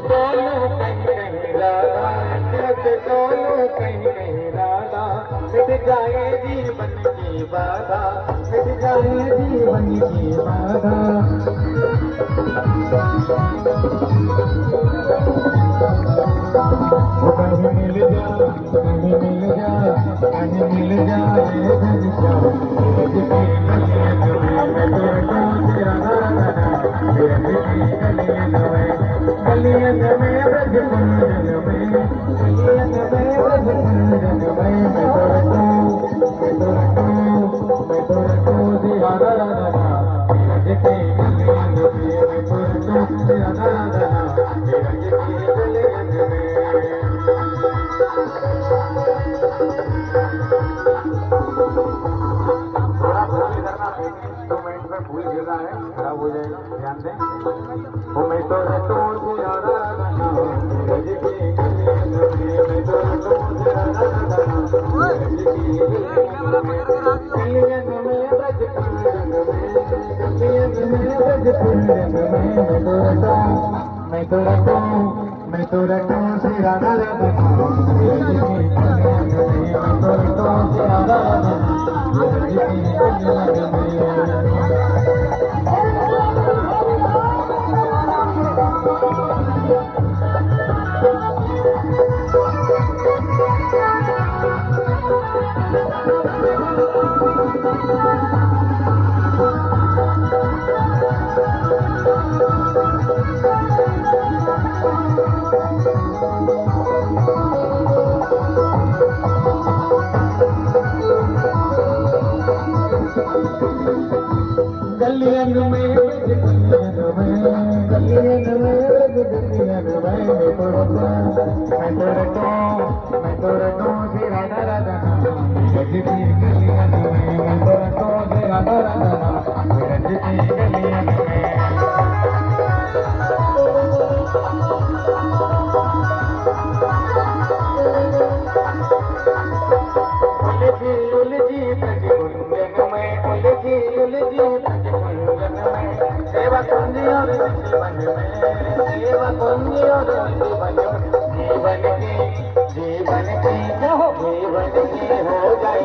दोनों कहीं कहीं राधा, इश्क दोनों कहीं कहीं राधा। मिट जाए जीवन की बाधा, मिट जाए जीवन की बाधा। वो कहीं मिल जा, कहीं मिल जा, कहीं मिल जाए घनश्याम, ब्रज की गलियन में तो तेरा गाना, ब्रज की गलियन में, गलियन में ब्रज कुंजन में, गलियन में ब्रज कुंजन में। मैं तो रटूं, मैं तो रटूं, मैं तो रटूं तेरा गाना, ब्रज की गलियन में। मैं तो रटूं तेरा गाना, ब्रज की गलियन में। थोड़ा फूल करना, इंस्ट्रूमेंट पे फूल गिर रहा है, खराब हो जाएगा, ध्यान दें। वो मैं तो रटूं तेरा गाना, ब्रज की गलियन में। मैं तो रटूं तेरा गाना, ब्रज की गलियन में, गलियन में ब्रज कुंजन में, गलियन में ब्रज कुंजन में। मैं तो रटूं, मैं तो रटूं, मैं तो रटूं तेरा गाना, ब्रज की गलियन में। मैं तो रटूं तेरा गाना, ब्रज की गलियन में। गलियन में ब्रज गलियन में, गलियन में ब्रज गलियन में। मैं तो रटूं, मैं तो रटूं, मैं तो रटूं तेरा गाना, ब्रज की गलियन में। मैं तो रटूं तेरा गाना, ब्रज की गलियन में। उलझी ब्रज कुंजन में, उलझी ब्रज कुंजन में। सेवा कुंज और जीवन में, सेवा कुंज और जीवन, जीवन की, जीवन की, जीवन की हो जाए।